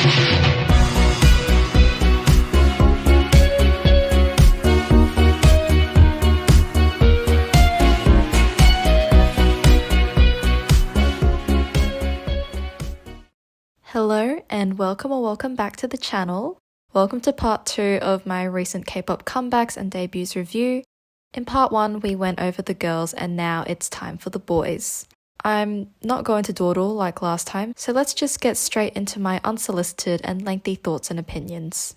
Hello and welcome back to the channel. Welcome to part 2 of my recent K-pop comebacks and debuts review. In part 1 we went over the girls and now it's time for the boys. I'm not going to dawdle like last time, so let's just get straight into my unsolicited and lengthy thoughts and opinions.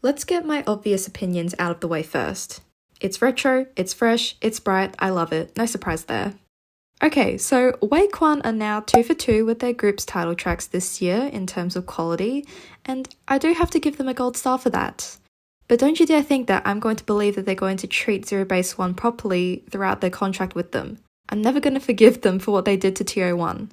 Let's get my obvious opinions out of the way first. It's retro, it's fresh, it's bright, I love it, no surprise there. Okay, so Wakwon are now 2 for 2 with their group's title tracks this year in terms of quality, and I do have to give them a gold star for that. But don't you dare think that I'm going to believe that they're going to treat ZEROBASEONE properly throughout their contract with them. I'm never going to forgive them for what they did to TO1.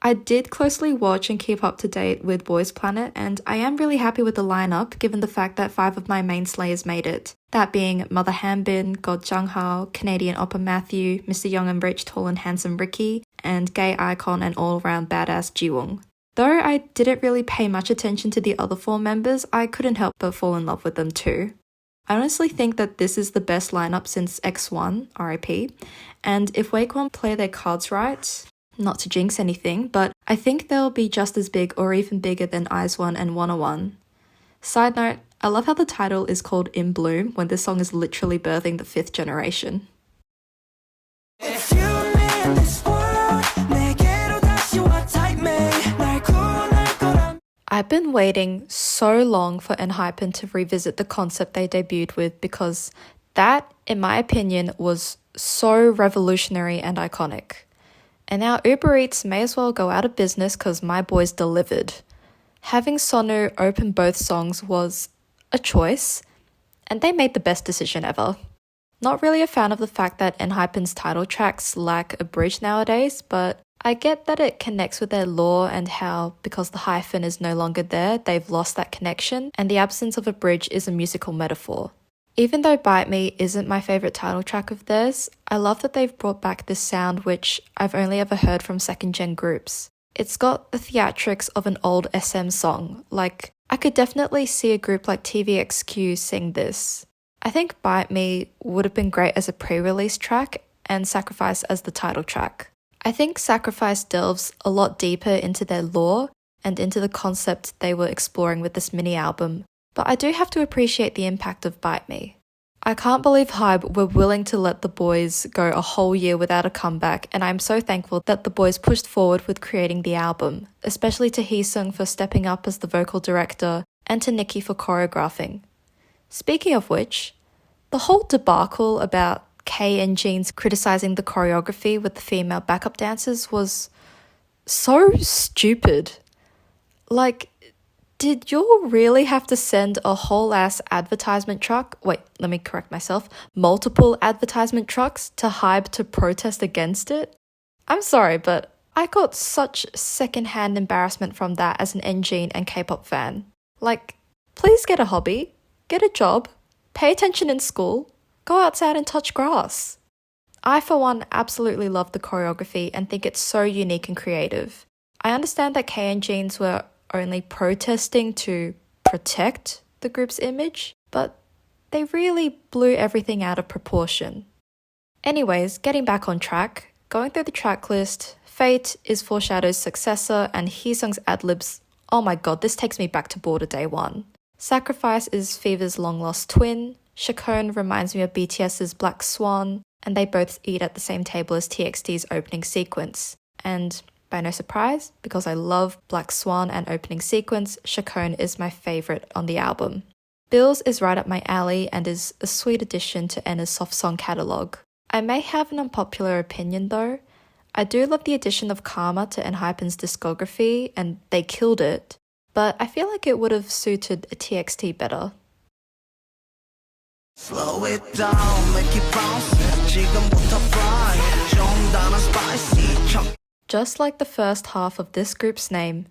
I did closely watch and keep up to date with Boys Planet, and I am really happy with the lineup given the fact that 5 of my main slayers made it. That being Mother Hanbin, God Junghao, Canadian Oppa Matthew, Mr. Young and Rich, Tall and Handsome Ricky, and gay icon and all-around badass Jiwon. Though I didn't really pay much attention to the other 4 members, I couldn't help but fall in love with them too. I honestly think that this is the best lineup since X1, RIP, and if Wakwon play their cards right, not to jinx anything, but I think they'll be just as big or even bigger than IZ*ONE and ONEUE. Side note, I love how the title is called In Bloom when this song is literally birthing the 5th generation. I've been waiting so long for ENHYPEN to revisit the concept they debuted with because that, in my opinion, was so revolutionary and iconic. And now Uber Eats may as well go out of business because my boys delivered. Having Sonu open both songs was a choice, and they made the best decision ever. Not really a fan of the fact that ENHYPEN's title tracks lack a bridge nowadays, but I get that it connects with their lore and how, because the hyphen is no longer there, they've lost that connection, and the absence of a bridge is a musical metaphor. Even though Bite Me isn't my favourite title track of theirs, I love that they've brought back this sound which I've only ever heard from second-gen groups. It's got the theatrics of an old SM song, like I could definitely see a group like TVXQ sing this. I think Bite Me would have been great as a pre-release track and Sacrifice as the title track. I think Sacrifice delves a lot deeper into their lore and into the concept they were exploring with this mini-album. But I do have to appreciate the impact of Bite Me. I can't believe HYBE were willing to let the boys go a whole year without a comeback, and I'm so thankful that the boys pushed forward with creating the album, especially to Heesung for stepping up as the vocal director and to Nikki for choreographing. Speaking of which, the whole debacle about K and Jeans criticizing the choreography with the female backup dancers was so stupid. Like, did you really have to send a whole ass advertisement truck? Wait, let me correct myself. Multiple advertisement trucks to HYBE to protest against it? I'm sorry, but I got such secondhand embarrassment from that as an NGene and K-pop fan. Like, please get a hobby, get a job, pay attention in school, go outside and touch grass. I, for one, absolutely love the choreography and think it's so unique and creative. I understand that K and Jeans were only protesting to protect the group's image, but they really blew everything out of proportion. Anyways, getting back on track, going through the track list, Fate is Foreshadow's successor and Heesung's ad-libs, oh my god, this takes me back to Border Day 1. Sacrifice is Fever's long-lost twin, Chacon reminds me of BTS's Black Swan, and they both eat at the same table as TXT's opening sequence. And by no surprise, because I love Black Swan and opening sequence, Chacon is my favourite on the album. Bills is right up my alley and is a sweet addition to Enna's soft song catalogue. I may have an unpopular opinion though. I do love the addition of Karma to ENHYPEN's discography and they killed it, but I feel like it would have suited a TXT better. Slow it down, make it bounce. Just like the first half of this group's name,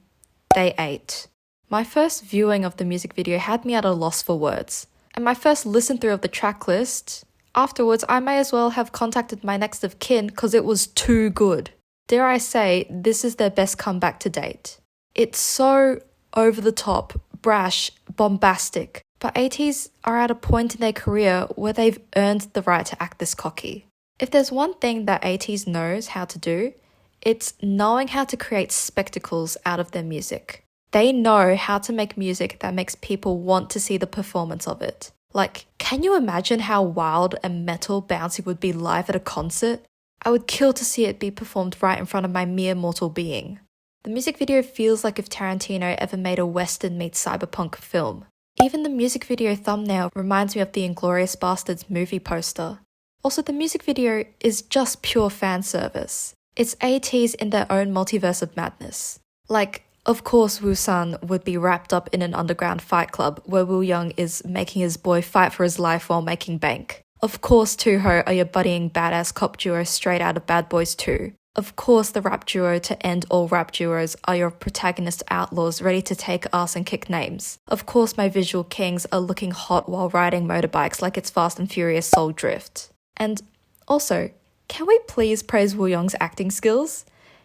Day 8. My first viewing of the music video had me at a loss for words, and my first listen through of the track list, Afterwards, I may as well have contacted my next of kin because it was too good. Dare I say, this is their best comeback to date. It's so over the top, brash, bombastic, but ATEEZ are at a point in their career where they've earned the right to act this cocky. If there's one thing that ATEEZ knows how to do, it's knowing how to create spectacles out of their music. They know how to make music that makes people want to see the performance of it. Like, can you imagine how wild and metal bouncy would be live at a concert? I would kill to see it be performed right in front of my mere mortal being. The music video feels like if Tarantino ever made a western meets cyberpunk film. Even the music video thumbnail reminds me of the Inglourious Basterds movie poster. Also, the music video is just pure fan service. It's ATEEZ in their own multiverse of madness. Like, of course Woo-sun would be wrapped up in an underground fight club where Woo-young is making his boy fight for his life while making bank. Of course Too-ho are your buddying badass cop duo straight out of Bad Boys 2. Of course the rap duo to end all rap duos are your protagonist outlaws ready to take ass and kick names. Of course my visual kings are looking hot while riding motorbikes like it's Fast and Furious Soul Drift. And also, can we please praise Woo-young's acting skills?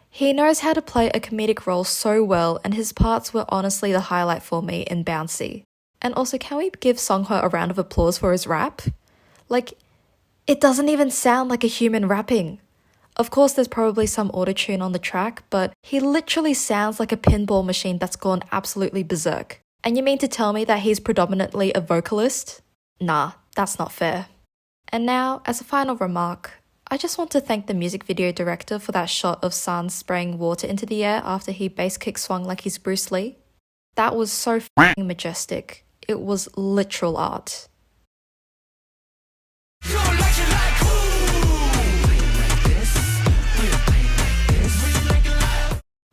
He knows how to play a comedic role so well, and his parts were honestly the highlight for me in Bouncy. And also, can we give Songho a round of applause for his rap? Like, it doesn't even sound like a human rapping. Of course, there's probably some autotune on the track, but he literally sounds like a pinball machine that's gone absolutely berserk. And you mean to tell me that he's predominantly a vocalist? Nah, that's not fair. And now, as a final remark, I just want to thank the music video director for that shot of San spraying water into the air after he bass kick swung like he's Bruce Lee. That was so f***ing majestic. It was literal art.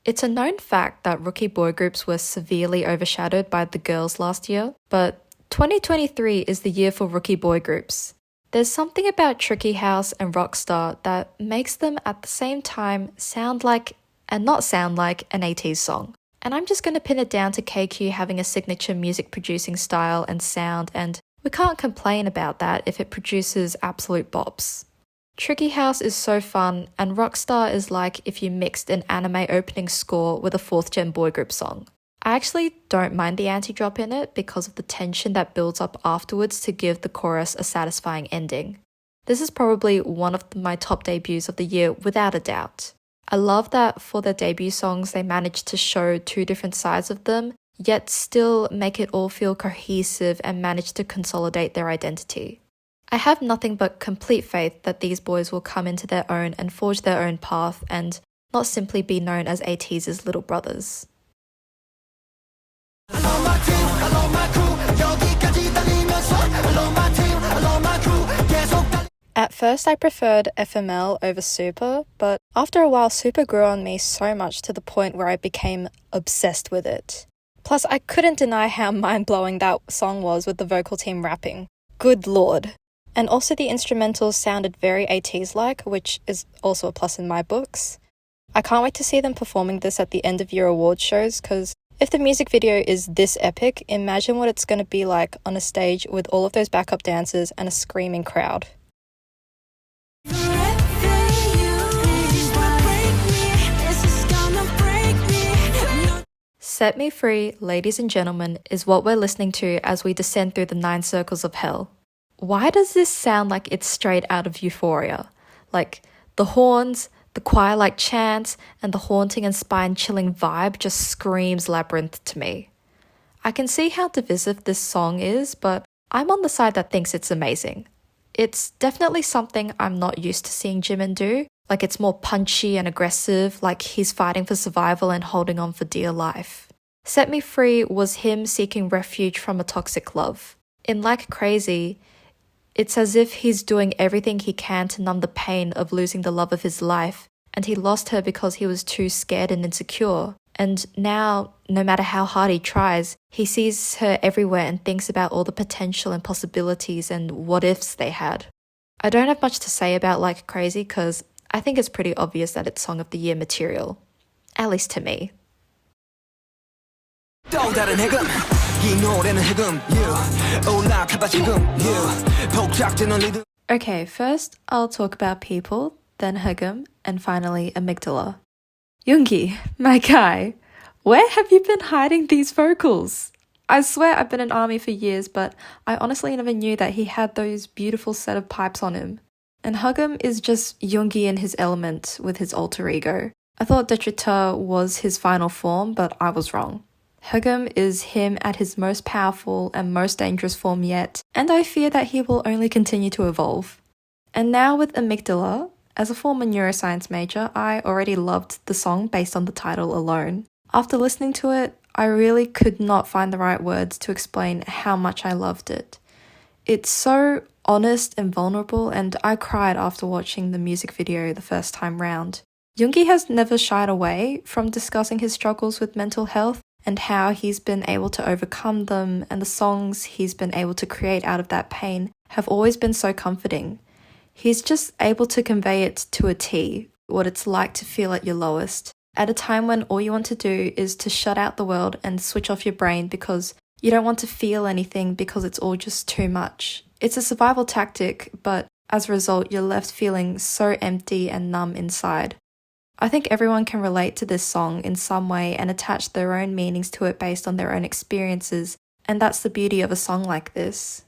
It's a known fact that rookie boy groups were severely overshadowed by the girls last year, but 2023 is the year for rookie boy groups. There's something about Tricky House and Rockstar that makes them at the same time sound like and not sound like an ATEEZ song. And I'm just going to pin it down to KQ having a signature music producing style and sound, and we can't complain about that if it produces absolute bops. Tricky House is so fun, and Rockstar is like if you mixed an anime opening score with a 4th gen boy group song. I actually don't mind the anti-drop in it because of the tension that builds up afterwards to give the chorus a satisfying ending. This is probably one of my top debuts of the year without a doubt. I love that for their debut songs they managed to show 2 different sides of them, yet still make it all feel cohesive and manage to consolidate their identity. I have nothing but complete faith that these boys will come into their own and forge their own path and not simply be known as ATEEZ's little brothers. At first I preferred FML over Super, but after a while Super grew on me so much to the point where I became obsessed with it. Plus I couldn't deny how mind-blowing that song was with the vocal team rapping. Good lord. And also the instrumentals sounded very ATEEZ-like, which is also a plus in my books. I can't wait to see them performing this at the end of year award shows, because if the music video is this epic, imagine what it's going to be like on a stage with all of those backup dancers and a screaming crowd. Set Me Free, ladies and gentlemen, is what we're listening to as we descend through the 9 circles of hell. Why does this sound like it's straight out of Euphoria? Like, the horns, the choir-like chants, and the haunting and spine-chilling vibe just screams Labyrinth to me. I can see how divisive this song is, but I'm on the side that thinks it's amazing. It's definitely something I'm not used to seeing Jimin do. Like, it's more punchy and aggressive, like he's fighting for survival and holding on for dear life. Set Me Free was him seeking refuge from a toxic love. In Like Crazy, it's as if he's doing everything he can to numb the pain of losing the love of his life, and he lost her because he was too scared and insecure. And now, no matter how hard he tries, he sees her everywhere and thinks about all the potential and possibilities and what-ifs they had. I don't have much to say about Like Crazy because I think it's pretty obvious that it's Song of the Year material. At least to me. Okay, first I'll talk about people, then Hugum, and finally Amygdala. Yoongi, my guy, where have you been hiding these vocals? I swear I've been in ARMY for years, but I honestly never knew that he had those beautiful set of pipes on him. And Hugum is just Yoongi in his element with his alter ego. I thought Detritus was his final form, but I was wrong. Hugum is him at his most powerful and most dangerous form yet, and I fear that he will only continue to evolve. And now with Amygdala, as a former neuroscience major, I already loved the song based on the title alone. After listening to it, I really could not find the right words to explain how much I loved it. It's so honest and vulnerable, and I cried after watching the music video the first time round. Yoongi has never shied away from discussing his struggles with mental health and how he's been able to overcome them, and the songs he's been able to create out of that pain have always been so comforting. He's just able to convey it to a T, what it's like to feel at your lowest, at a time when all you want to do is to shut out the world and switch off your brain because you don't want to feel anything because it's all just too much. It's a survival tactic, but as a result, you're left feeling so empty and numb inside. I think everyone can relate to this song in some way and attach their own meanings to it based on their own experiences, and that's the beauty of a song like this.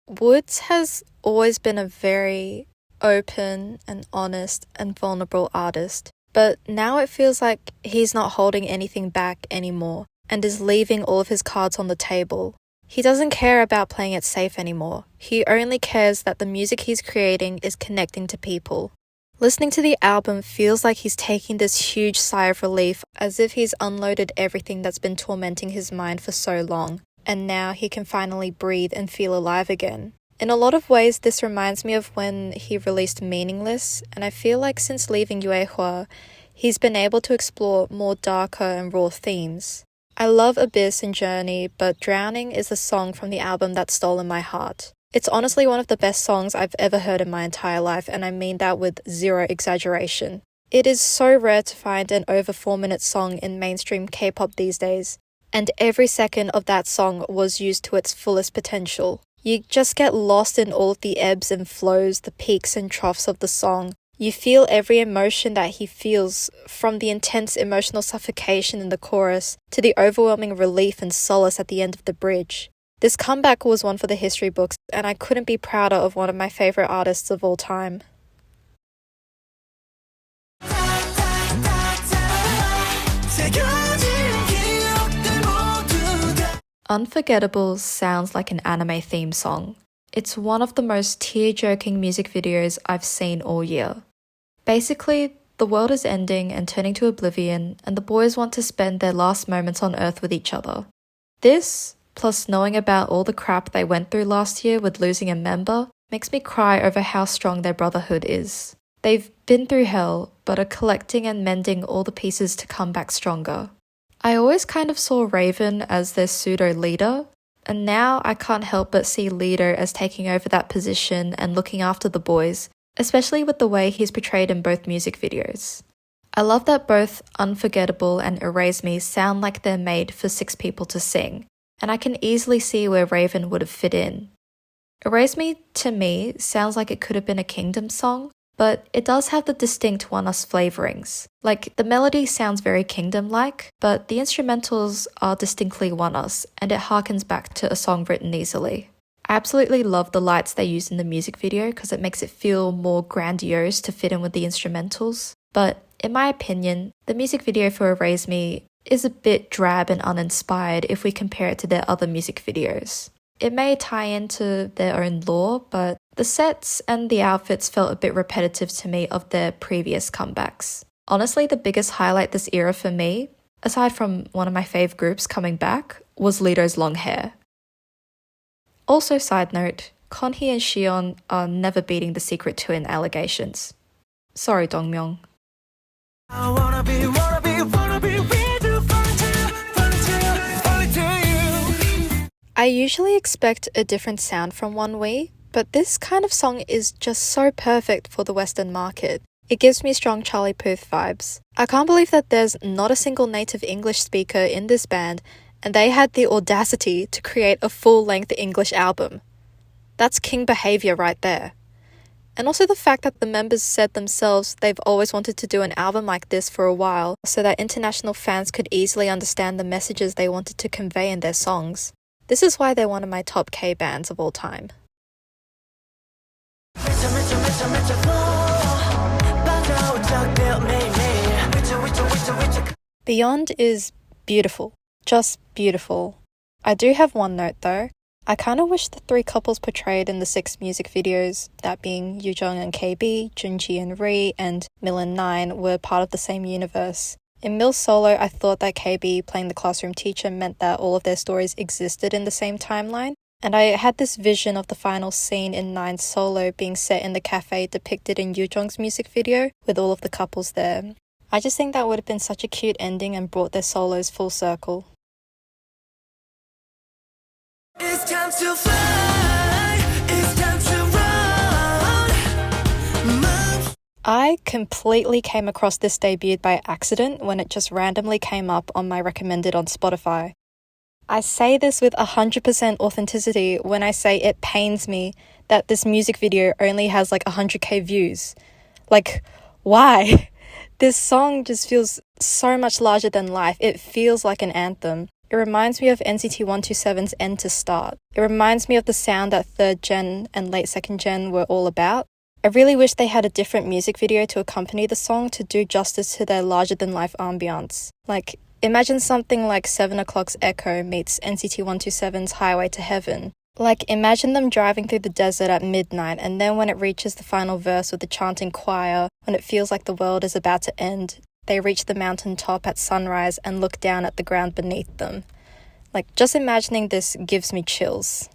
WOODZ has always been a very open and honest and vulnerable artist, but now it feels like he's not holding anything back anymore and is leaving all of his cards on the table. He doesn't care about playing it safe anymore. He only cares that the music he's creating is connecting to people. Listening to the album feels like he's taking this huge sigh of relief, as if he's unloaded everything that's been tormenting his mind for so long, and now he can finally breathe and feel alive again. In a lot of ways, this reminds me of when he released Meaningless, and I feel like since leaving Yuehua, he's been able to explore more darker and raw themes. I love Abyss and Journey, but Drowning is the song from the album that's stolen my heart. It's honestly one of the best songs I've ever heard in my entire life, and I mean that with zero exaggeration. It is so rare to find an over 4-minute song in mainstream K-pop these days, and every second of that song was used to its fullest potential. You just get lost in all of the ebbs and flows, the peaks and troughs of the song. You feel every emotion that he feels, from the intense emotional suffocation in the chorus to the overwhelming relief and solace at the end of the bridge. This comeback was one for the history books, and I couldn't be prouder of one of my favorite artists of all time. Unforgettable sounds like an anime theme song. It's one of the most tear-jerking music videos I've seen all year. Basically, the world is ending and turning to oblivion, and the boys want to spend their last moments on Earth with each other. This, plus knowing about all the crap they went through last year with losing a member, makes me cry over how strong their brotherhood is. They've been through hell, but are collecting and mending all the pieces to come back stronger. I always kind of saw Raven as their pseudo-leader, and now I can't help but see Leader as taking over that position and looking after the boys, especially with the way he's portrayed in both music videos. I love that both Unforgettable and Erase Me sound like they're made for 6 people to sing, and I can easily see where Raven would have fit in. Erase Me, to me, sounds like it could have been a Kingdom song, but it does have the distinct ONEUS flavorings. Like, the melody sounds very Kingdom-like, but the instrumentals are distinctly ONEUS, and it harkens back to a song written easily. I absolutely love the lights they use in the music video because it makes it feel more grandiose to fit in with the instrumentals. But in my opinion, the music video for Erase Me is a bit drab and uninspired if we compare it to their other music videos. It may tie into their own lore, but the sets and the outfits felt a bit repetitive to me of their previous comebacks. Honestly, the biggest highlight this era for me, aside from one of my fave groups coming back, was Lito's long hair. Also, side note, Konhee and Shion are never beating the Secret Twin allegations. Sorry, Dongmyeong. I usually expect a different sound from ONEWE, but this kind of song is just so perfect for the Western market. It gives me strong Charlie Puth vibes. I can't believe that there's not a single native English speaker in this band, and they had the audacity to create a full-length English album. That's king behavior right there. And also the fact that the members said themselves they've always wanted to do an album like this for a while so that international fans could easily understand the messages they wanted to convey in their songs. This is why they're one of my top K bands of all time. Beyond is beautiful. Just beautiful. I do have one note though. I kinda wish the three couples portrayed in the 6 music videos, that being Yoojung and KB, Junji and Ri, and Mill and Nine, were part of the same universe. In Mill's solo, I thought that KB playing the classroom teacher meant that all of their stories existed in the same timeline, and I had this vision of the final scene in Nine's solo being set in the cafe depicted in Yoojung's music video, with all of the couples there. I just think that would have been such a cute ending and brought their solos full circle. It's time to fly, it's time to run. I completely came across this debut by accident when it just randomly came up on my recommended on Spotify. I say this with 100% authenticity when I say it pains me that this music video only has like 100k views. Like, why? This song just feels so much larger than life. It feels like an anthem. It reminds me of NCT 127's End to Start. It reminds me of the sound that 3rd gen and late 2nd gen were all about. I really wish they had a different music video to accompany the song to do justice to their larger-than-life ambiance. Like, imagine something like 7 O'Clock's Echo meets NCT 127's Highway to Heaven. Like, imagine them driving through the desert at midnight, and then when it reaches the final verse with the chanting choir, when it feels like the world is about to end, they reach the mountain top at sunrise and look down at the ground beneath them. Like, just imagining this gives me chills.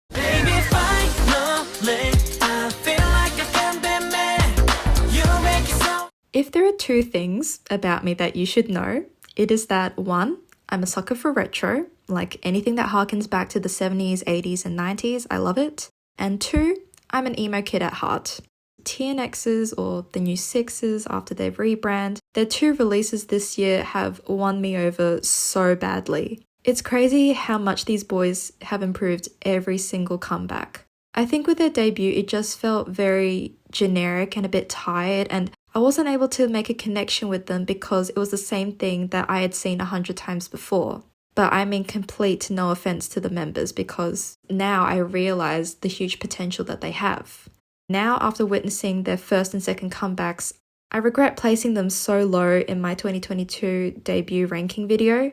Baby, finally, I feel like I can be me. You make it so. If there are 2 things about me that you should know, it is that 1, I'm a sucker for retro, like anything that harkens back to the 70s, 80s, and 90s, I love it. And 2, I'm an emo kid at heart. TNX's or the new Sixes after their rebrand, their 2 releases this year have won me over so badly. It's crazy how much these boys have improved every single comeback. I think with their debut it just felt very generic and a bit tired, and I wasn't able to make a connection with them because it was the same thing that I had seen 100 times before. But I mean complete no offense to the members because now I realize the huge potential that they have. Now, after witnessing their first and second comebacks, I regret placing them so low in my 2022 debut ranking video.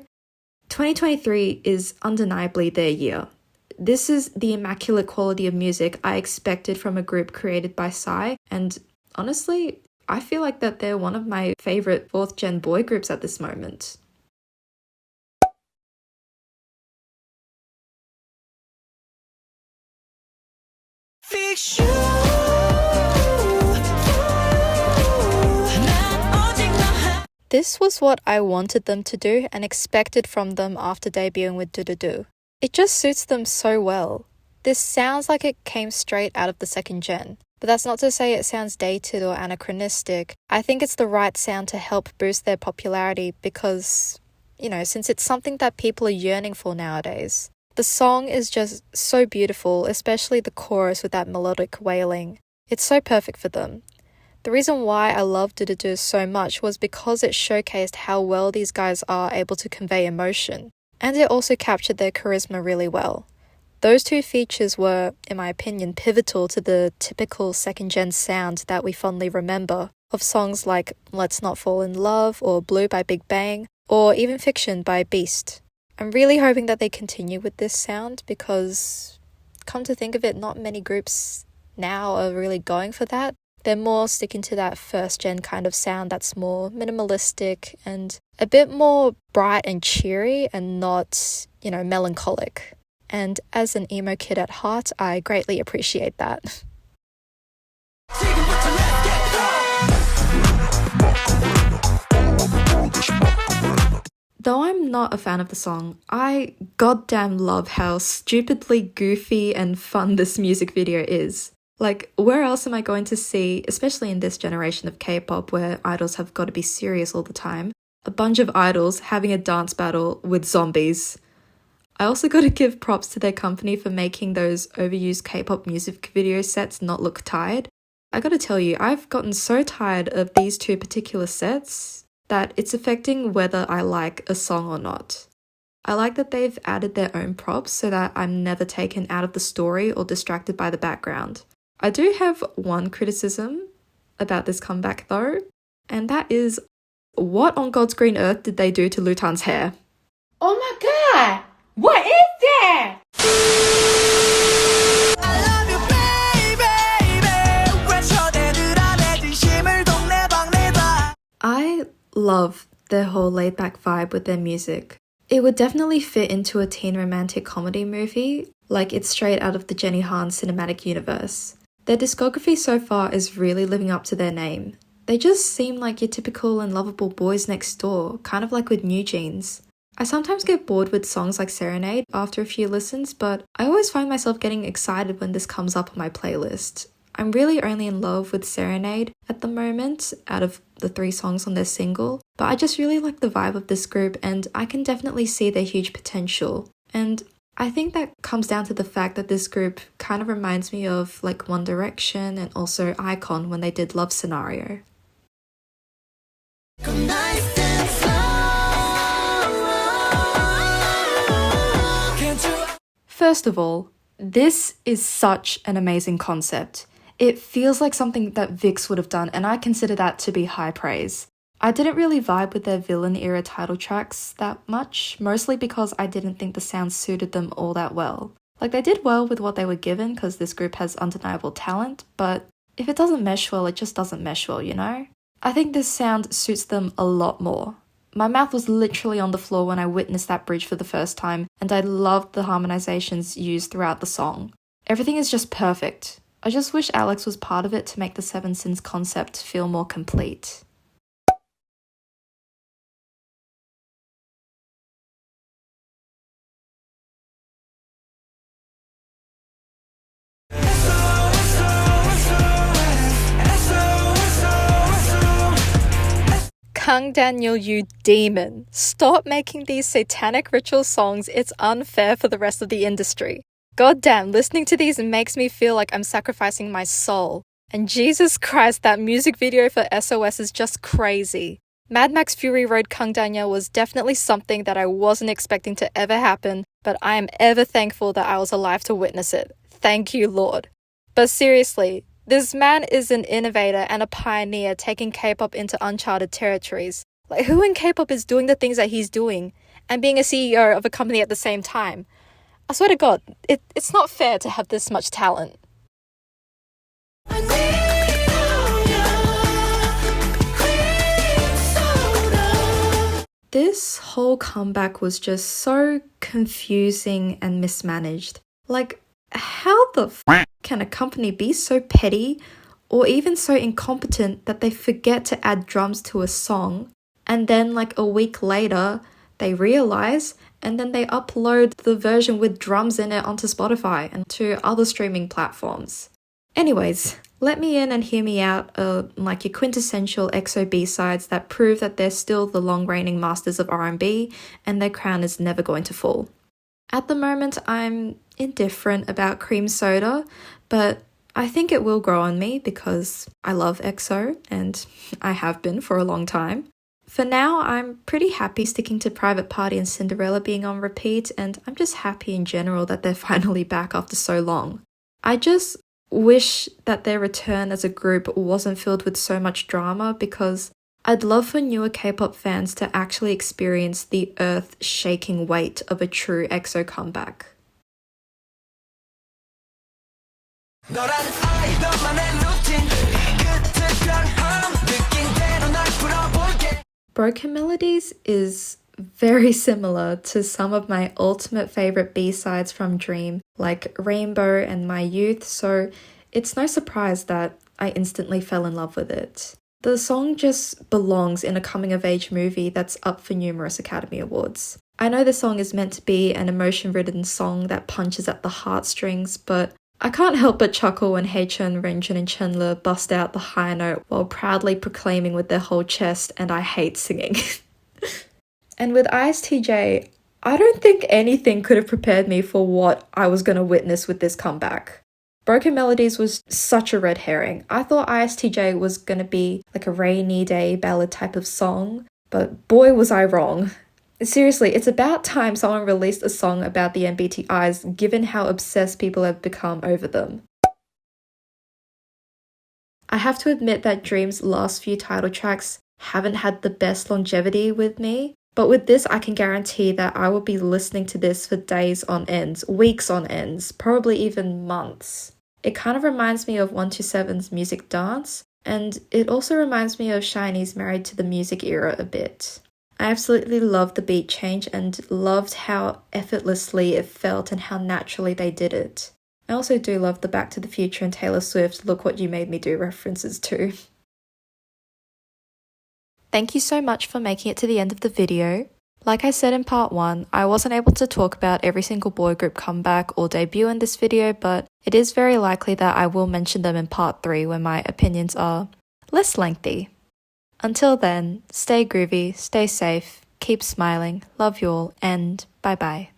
2023 is undeniably their year. This is the immaculate quality of music I expected from a group created by Psy, and honestly, I feel like that they're one of my favorite 4th gen boy groups at this moment. This was what I wanted them to do and expected from them after debuting with Do. It just suits them so well. This sounds like it came straight out of the 2nd gen, but that's not to say it sounds dated or anachronistic. I think it's the right sound to help boost their popularity because, since it's something that people are yearning for nowadays. The song is just so beautiful, especially the chorus with that melodic wailing. It's so perfect for them. The reason why I loved Do so much was because it showcased how well these guys are able to convey emotion, and it also captured their charisma really well. Those 2 features were, in my opinion, pivotal to the typical 2nd gen sound that we fondly remember of songs like Let's Not Fall in Love or Blue by Big Bang, or even Fiction by Beast. I'm really hoping that they continue with this sound because, come to think of it, not many groups now are really going for that. They're more sticking to that 1st gen kind of sound that's more minimalistic and a bit more bright and cheery and not, melancholic. And as an emo kid at heart, I greatly appreciate that. Though I'm not a fan of the song, I goddamn love how stupidly goofy and fun this music video is. Like, where else am I going to see, especially in this generation of K-pop where idols have got to be serious all the time, a bunch of idols having a dance battle with zombies? I also got to give props to their company for making those overused K-pop music video sets not look tired. I gotta tell you, I've gotten so tired of these two particular sets that it's affecting whether I like a song or not. I like that they've added their own props so that I'm never taken out of the story or distracted by the background. I do have one criticism about this comeback though, and that is, what on God's green earth did they do to Lutan's hair? Oh my god! What is that? I love their whole laid-back vibe with their music. It would definitely fit into a teen romantic comedy movie, like it's straight out of the Jenny Han cinematic universe. Their discography so far is really living up to their name. They just seem like your typical and lovable boys next door, kind of like with New Jeans. I sometimes get bored with songs like Serenade after a few listens, but I always find myself getting excited when this comes up on my playlist. I'm really only in love with Serenade at the moment, out of the 3 songs on their single, but I just really like the vibe of this group and I can definitely see their huge potential. And I think that comes down to the fact that this group kind of reminds me of like One Direction and also iKON when they did Love Scenario. First of all, this is such an amazing concept. It feels like something that VIXX would have done, and I consider that to be high praise. I didn't really vibe with their villain era title tracks that much, mostly because I didn't think the sound suited them all that well. Like, they did well with what they were given because this group has undeniable talent, but if it doesn't mesh well, it just doesn't mesh well, you know? I think this sound suits them a lot more. My mouth was literally on the floor when I witnessed that bridge for the first time, and I loved the harmonizations used throughout the song. Everything is just perfect. I just wish Alex was part of it to make the Seven Sins concept feel more complete. Kang Daniel, you demon. Stop making these satanic ritual songs. It's unfair for the rest of the industry. God damn, listening to these makes me feel like I'm sacrificing my soul. And Jesus Christ, that music video for SOS is just crazy. Mad Max Fury Road Kang Daniel was definitely something that I wasn't expecting to ever happen, but I am ever thankful that I was alive to witness it. Thank you, Lord. But seriously, this man is an innovator and a pioneer taking K-pop into uncharted territories. Like, who in K-pop is doing the things that he's doing and being a CEO of a company at the same time? I swear to God, it's not fair to have this much talent. This whole comeback was just so confusing and mismanaged. Like, how the f can a company be so petty or even so incompetent that they forget to add drums to a song, and then like a week later they realize and then they upload the version with drums in it onto Spotify and to other streaming platforms? Anyways, let me in and hear me out, like your quintessential EXO B-sides that prove that they're still the long-reigning masters of R&B and their crown is never going to fall. At the moment, I'm indifferent about Cream Soda, but I think it will grow on me because I love EXO and I have been for a long time. For now, I'm pretty happy sticking to Private Party and Cinderella being on repeat, and I'm just happy in general that they're finally back after so long. I just wish that their return as a group wasn't filled with so much drama, because I'd love for newer K-pop fans to actually experience the earth-shaking weight of a true EXO comeback. Broken Melodies is very similar to some of my ultimate favorite B-sides from Dream, like Rainbow and My Youth, so it's no surprise that I instantly fell in love with it. The song just belongs in a coming-of-age movie that's up for numerous Academy Awards. I know the song is meant to be an emotion-ridden song that punches at the heartstrings, but I can't help but chuckle when Haechan, Renjun and Chandler bust out the high note while proudly proclaiming with their whole chest, "And I hate singing." And with ISTJ, I don't think anything could have prepared me for what I was going to witness with this comeback. Broken Melodies was such a red herring. I thought ISTJ was going to be like a rainy day ballad type of song, but boy was I wrong. Seriously, it's about time someone released a song about the MBTIs given how obsessed people have become over them. I have to admit that Dream's last few title tracks haven't had the best longevity with me, but with this I can guarantee that I will be listening to this for days on ends, weeks on ends, probably even months. It kind of reminds me of 127's Music Dance, and it also reminds me of SHINee's Married to the Music era a bit. I absolutely loved the beat change and loved how effortlessly it felt and how naturally they did it. I also do love the Back to the Future and Taylor Swift "Look What You Made Me Do" references too. Thank you so much for making it to the end of the video. Like I said in part 1, I wasn't able to talk about every single boy group comeback or debut in this video, but it is very likely that I will mention them in part 3 when my opinions are less lengthy. Until then, stay groovy, stay safe, keep smiling, love you all, and bye bye.